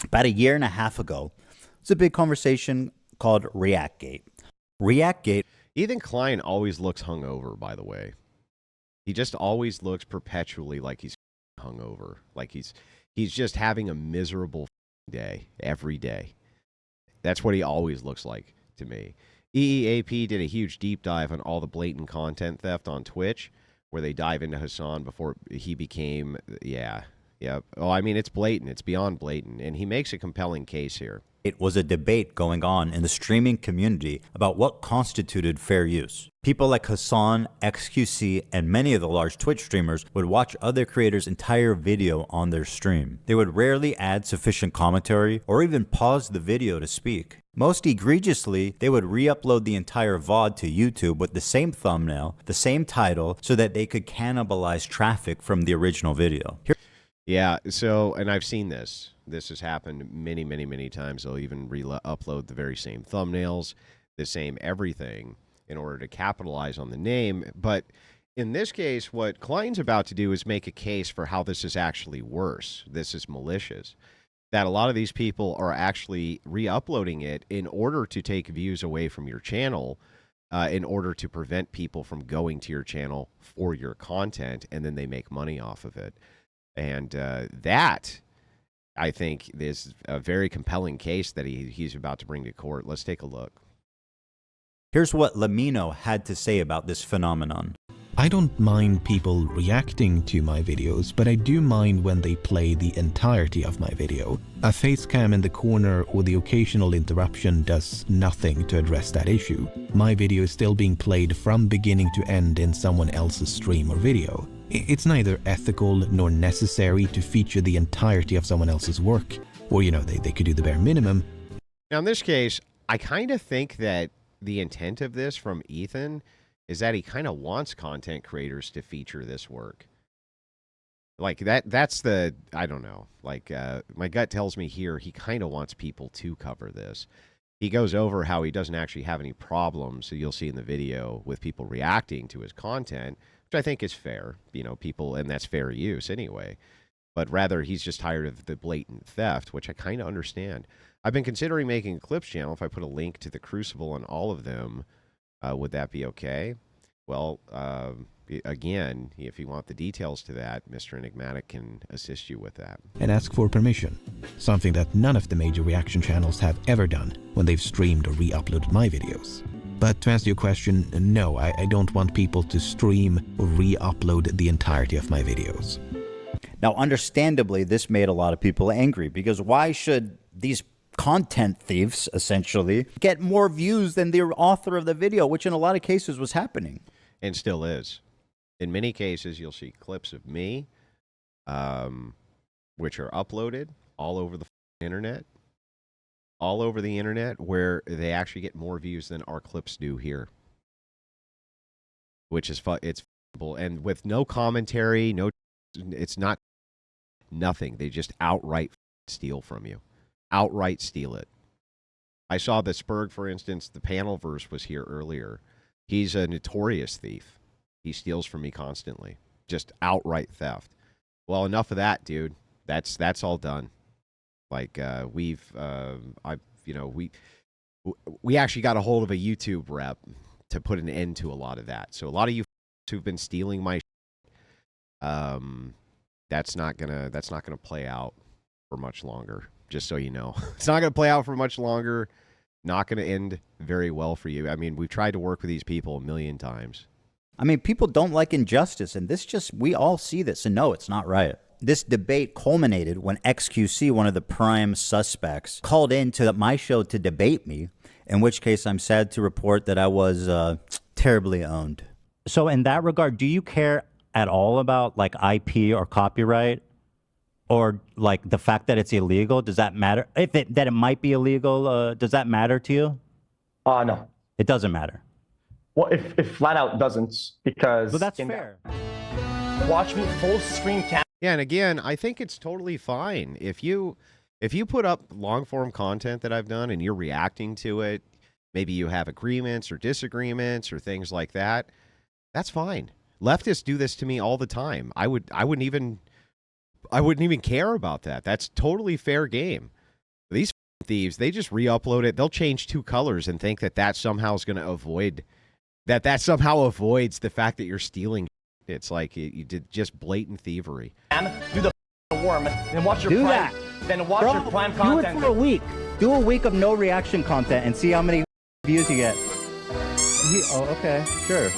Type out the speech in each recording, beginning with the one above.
About a year and a half ago, it's a big conversation called ReactGate. ReactGate. Ethan Klein always looks hungover, by the way. He just always looks perpetually like he's hungover, like he's just having a miserable day every day. That's what he always looks like to me. EEAP did a huge deep dive on all the blatant content theft on Twitch, where they dive into Hassan before he became, yeah. Oh, I mean, it's blatant. It's beyond blatant. And he makes a compelling case here. It was a debate going on in the streaming community about what constituted fair use. People like Hassan, XQC, and many of the large Twitch streamers would watch other creators' entire video on their stream. They would rarely add sufficient commentary or even pause the video to speak. Most egregiously, they would re-upload the entire VOD to YouTube with the same thumbnail, the same title, so that they could cannibalize traffic from the original video. Yeah, so, and I've seen this. This has happened many, many, many times. They'll even upload the very same thumbnails, the same everything, in order to capitalize on the name. But in this case, what Klein's about to do is make a case for how this is actually worse. This is malicious. That a lot of these people are actually re-uploading it in order to take views away from your channel, in order to prevent people from going to your channel for your content, and then they make money off of it. And that, I think, is a very compelling case that he's about to bring to court. Let's take a look. Here's what Lamino had to say about this phenomenon. I don't mind people reacting to my videos, but I do mind when they play the entirety of my video. A face cam in the corner or the occasional interruption does nothing to address that issue. My video is still being played from beginning to end in someone else's stream or video. It's neither ethical nor necessary to feature the entirety of someone else's work, or, you know, they could do the bare minimum. Now, in this case, I kind of think that the intent of this from Ethan is that he kind of wants content creators to feature this work. Like, that's the, I don't know, like, my gut tells me here he kind of wants people to cover this. He goes over how he doesn't actually have any problems, so you'll see in the video, with people reacting to his content, which I think is fair, you know, people, and that's fair use anyway. But rather, he's just tired of the blatant theft, which I kind of understand. I've been considering making a clips channel. If I put a link to the Crucible on all of them, would that be okay? Well, again, if you want the details to that, Mr. Enigmatic can assist you with that. And ask for permission, something that none of the major reaction channels have ever done when they've streamed or re-uploaded my videos. But to answer your question, no, I don't want people to stream or re-upload the entirety of my videos. Now, understandably, this made a lot of people angry, because why should these content thieves, essentially, get more views than the author of the video, which in a lot of cases was happening? And still is. In many cases, you'll see clips of me, which are uploaded all over the internet. All over the internet, where they actually get more views than our clips do here, which is it's and with no commentary, it's not nothing. They just outright steal from you, outright steal it. I saw the Spurg, for instance. The Panelverse was here earlier. He's a notorious thief. He steals from me constantly, just outright theft. Well, enough of that, dude. That's all done. Like, we actually got a hold of a YouTube rep to put an end to a lot of that. So a lot of you who've been stealing my that's not gonna play out for much longer, just so you know. It's not gonna play out for much longer. Not gonna end very well for you. I mean, we've tried to work with these people a million times. I mean, people don't like injustice, and we all see this, and no, it's not right. This debate culminated when XQC, one of the prime suspects, called into my show to debate me, in which case I'm sad to report that I was terribly owned. So in that regard, do you care at all about like IP or copyright, or like the fact that it's illegal? Does that matter? That it might be illegal, does that matter to you? No. It doesn't matter. Well, if flat out doesn't, because... Well, that's fair. Watch me full screen cam. Yeah, and again, I think it's totally fine. If you put up long-form content that I've done and you're reacting to it, maybe you have agreements or disagreements or things like that, that's fine. Leftists do this to me all the time. I wouldn't even care about that. That's totally fair game. thieves. They just re-upload it. They'll change 2 colors and think that that somehow is going to avoid that somehow avoids the fact that you're stealing. It's like you did just blatant thievery. Do the worm, then watch your Do prime, that. then watch Bro, your prime do content. it for a week. Do a week of no reaction content and see how many views you get. Oh, okay, sure.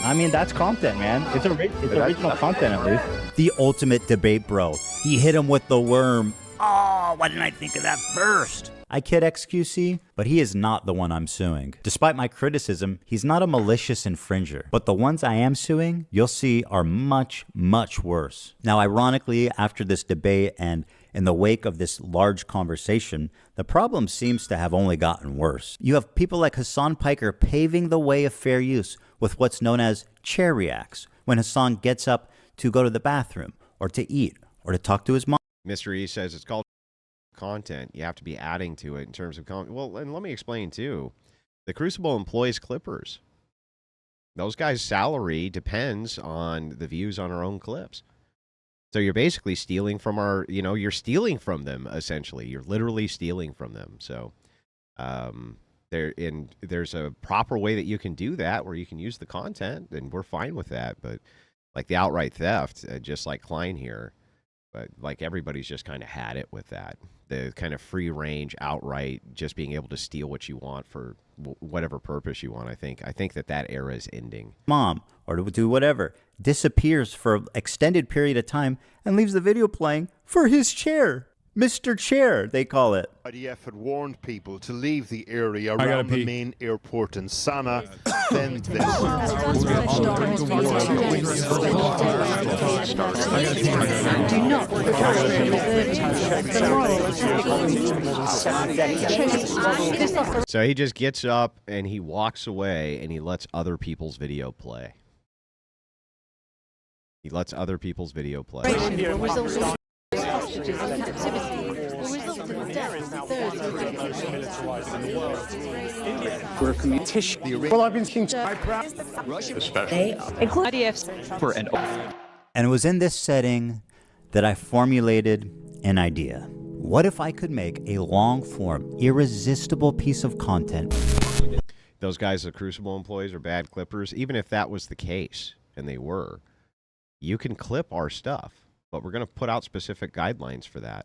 I mean, that's content, man. It's original content, at least. The ultimate debate, bro. He hit him with the worm. Oh, why didn't I think of that first? I kid XQC, but he is not the one I'm suing. Despite my criticism, he's not a malicious infringer. But the ones I am suing, you'll see, are much, much worse. Now, ironically, after this debate and in the wake of this large conversation, the problem seems to have only gotten worse. You have people like Hassan Piker paving the way of fair use with what's known as chair reacts, when Hassan gets up to go to the bathroom, or to eat, or to talk to his mom. Mr. E says it's called content. You have to be adding to it in terms of content. Well, and let me explain too. The Crucible employs clippers. Those guys' salary depends on the views on our own clips. So you're basically stealing from our, you're stealing from them, essentially. You're literally stealing from them. So there's a proper way that you can do that where you can use the content, and we're fine with that. But like the outright theft, just like Klein here, but like everybody's just kind of had it with that. The kind of free range, outright, just being able to steal what you want for whatever purpose you want. I think that era is ending. Mom, or to do whatever, disappears for an extended period of time and leaves the video playing for his chair. Mr. Chair, they call it. IDF had warned people to leave the area around the main airport in Sana. Then this. So he just gets up and he walks away and he lets other people's video play. He lets other people's video play. Hostages in captivity will result in the death of the third We're a community. Well, I've been seeing And it was in this setting that I formulated an idea. What if I could make a long-form, irresistible piece of content? Those guys, the Crucible employees, are bad clippers. Even if that was the case, and they were, you can clip our stuff. But we're going to put out specific guidelines for that.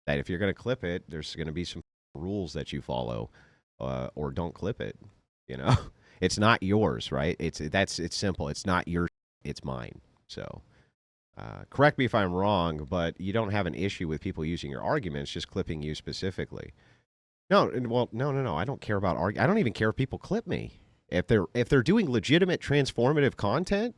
That if you're going to clip it, there's going to be some rules that you follow, or don't clip it. It's not yours, right? It's simple. It's not yours. It's mine. So, correct me if I'm wrong, but you don't have an issue with people using your arguments, just clipping you specifically. No. I don't care about I don't even care if people clip me. If they're doing legitimate transformative content.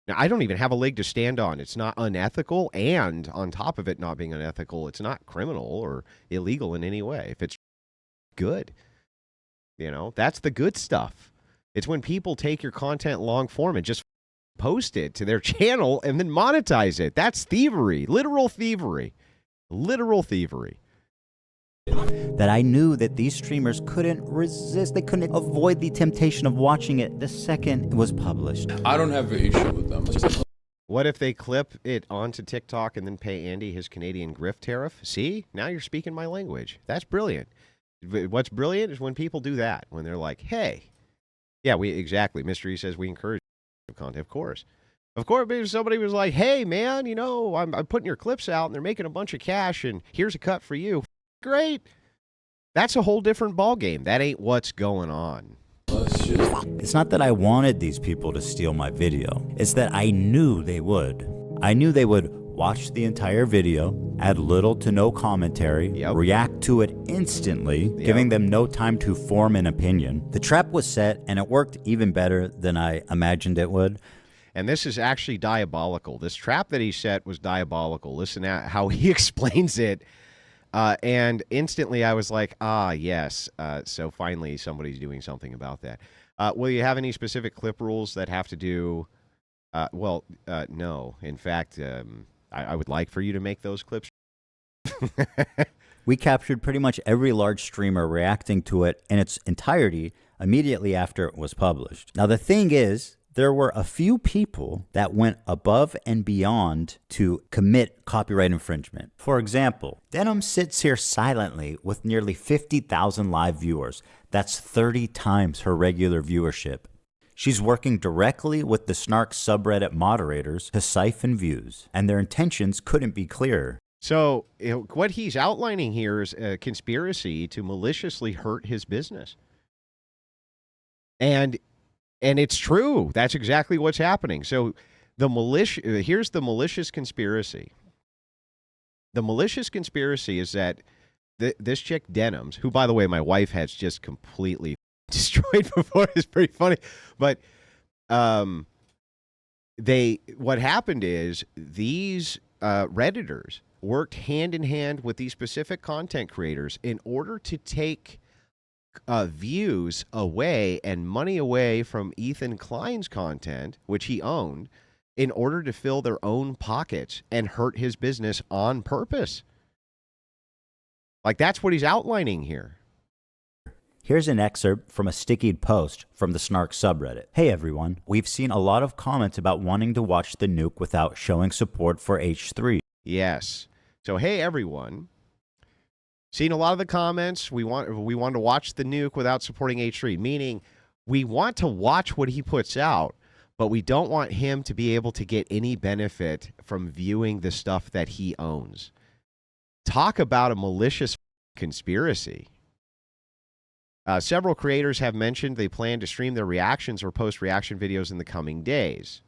Now, I don't even have a leg to stand on. It's not unethical, and on top of it not being unethical, it's not criminal or illegal in any way. If it's good, that's the good stuff. It's when people take your content long form and just post it to their channel and then monetize it. That's thievery, literal thievery, literal thievery. That I knew that these streamers couldn't resist. They couldn't avoid the temptation of watching it the second it was published. I don't have an issue with them. What if they clip it onto TikTok and then pay Andy his Canadian grift tariff? See? Now you're speaking my language. That's brilliant. What's brilliant is when people do that. When they're like, hey, yeah, exactly. Mystery says we encourage content. Of course, if somebody was like, hey, man, I'm putting your clips out and they're making a bunch of cash and here's a cut for you. Great. That's a whole different ballgame. That ain't what's going on. It's not that I wanted these people to steal my video. It's that I knew they would. I knew they would watch the entire video, add little to no commentary, react to it instantly, giving them no time to form an opinion. The trap was set, and it worked even better than I imagined it would. And this is actually diabolical. This trap that he set was diabolical. Listen to how he explains it. And instantly I was like, yes. So finally somebody's doing something about that. Will you have any specific clip rules that have to do? No. In fact, I would like for you to make those clips. We captured pretty much every large streamer reacting to it in its entirety immediately after it was published. Now, the thing is, there were a few people that went above and beyond to commit copyright infringement. For example, Denim sits here silently with nearly 50,000 live viewers. That's 30 times her regular viewership. She's working directly with the Snark subreddit moderators to siphon views, and their intentions couldn't be clearer. So what he's outlining here is a conspiracy to maliciously hurt his business. And it's true. That's exactly what's happening. So here's the malicious conspiracy. The malicious conspiracy is that this chick Denims, who, by the way, my wife has just completely destroyed before, is pretty funny. But what happened is these Redditors worked hand in hand with these specific content creators in order to take views away and money away from Ethan Klein's content, which he owned, in order to fill their own pockets and hurt his business on purpose. Like, that's what he's outlining here. Here's an excerpt from a stickied post from the Snark subreddit. Hey everyone, we've seen a lot of comments about wanting to watch the nuke without showing support for H3. Yes. So, hey everyone. Seen a lot of the comments. We want to watch the nuke without supporting H3, meaning we want to watch what he puts out, but we don't want him to be able to get any benefit from viewing the stuff that he owns. Talk about a malicious conspiracy. Several creators have mentioned they plan to stream their reactions or post reaction videos in the coming days.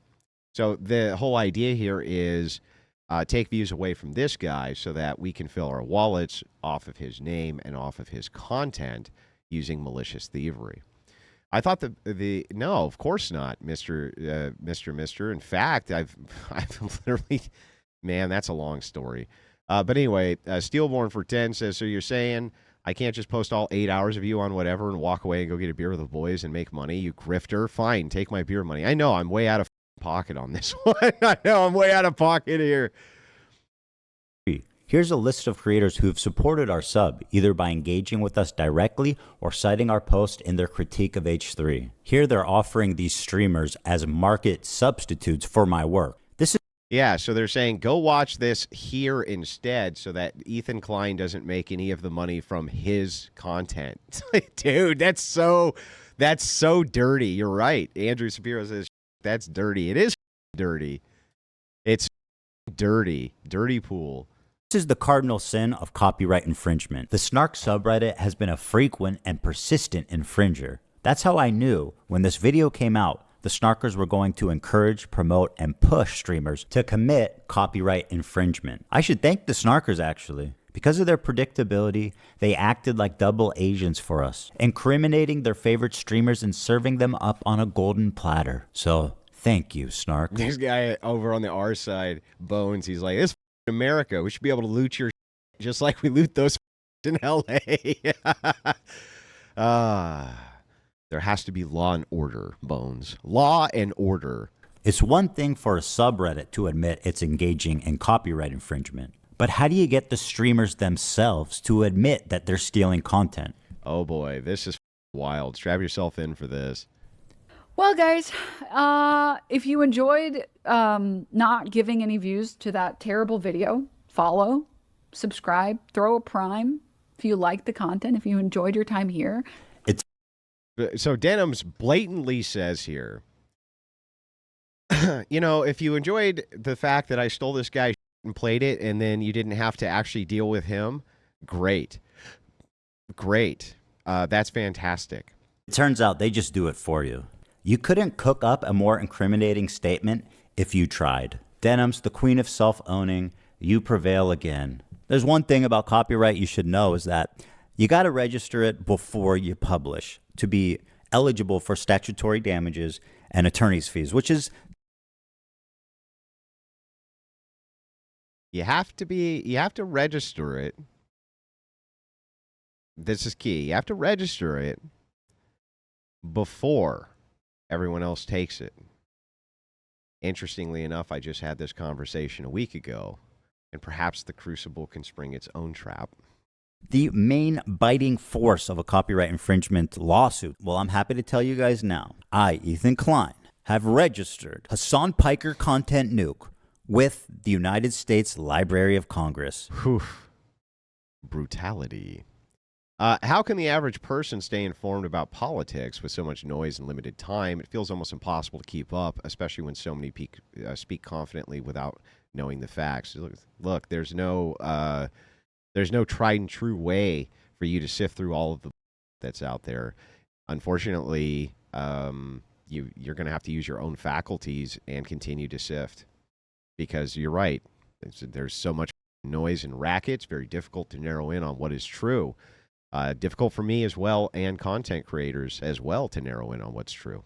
So the whole idea here is take views away from this guy so that we can fill our wallets off of his name and off of his content using malicious thievery. I thought no, of course not, Mr. In fact, I've literally, man, that's a long story. But anyway, Steelborn for 10 says, so you're saying I can't just post all 8 hours of you on whatever and walk away and go get a beer with the boys and make money? You grifter. Fine, take my beer money. I know I'm way out of pocket on this one. I know I'm way out of pocket here. Here's a list of creators who've supported our sub, either by engaging with us directly or citing our post in their critique of H3. Here they're offering these streamers as market substitutes for my work. Yeah, so they're saying go watch this here instead so that Ethan Klein doesn't make any of the money from his content. Dude, that's so dirty. You're right. Andrew Shapiro says that's dirty. It is dirty. It's dirty. Dirty pool. This is the cardinal sin of copyright infringement. The Snark subreddit has been a frequent and persistent infringer. That's how I knew when this video came out, the Snarkers were going to encourage, promote, and push streamers to commit copyright infringement. I should thank the Snarkers, actually. Because of their predictability, they acted like double agents for us, incriminating their favorite streamers and serving them up on a golden platter. So, thank you, Snark. This guy over on the R side, Bones, he's like, this is America. We should be able to loot your just like we loot those in L.A. There has to be law and order, Bones. Law and order. It's one thing for a subreddit to admit it's engaging in copyright infringement. But how do you get the streamers themselves to admit that they're stealing content? Oh boy, this is wild. Strap yourself in for this. Well, guys, if you enjoyed not giving any views to that terrible video, follow, subscribe, throw a prime. If you like the content, if you enjoyed your time here. So Denims blatantly says here, you know, if you enjoyed the fact that I stole this guy and played it and then you didn't have to actually deal with him, great. Great. That's fantastic. It turns out they just do it for you. You couldn't cook up a more incriminating statement if you tried. Denims, the queen of self-owning, you prevail again. There's one thing about copyright you should know is that you got to register it before you publish to be eligible for statutory damages and attorney's fees, which is you have to register it. This is key. You have to register it before everyone else takes it. Interestingly enough, I just had this conversation a week ago, and perhaps the Crucible can spring its own trap. The main biting force of a copyright infringement lawsuit, well, I'm happy to tell you guys now, I, Ethan Klein, have registered Hassan Piker content nuke with the United States Library of Congress. Whew. Brutality. How can the average person stay informed about politics with so much noise and limited time? It feels almost impossible to keep up, especially when so many speak confidently without knowing the facts. Look, there's no tried and true way for you to sift through all of the that's out there. Unfortunately, you're going to have to use your own faculties and continue to sift, because you're right. There's so much noise and racket. It's very difficult to narrow in on what is true. Difficult for me as well, and content creators as well, to narrow in on what's true.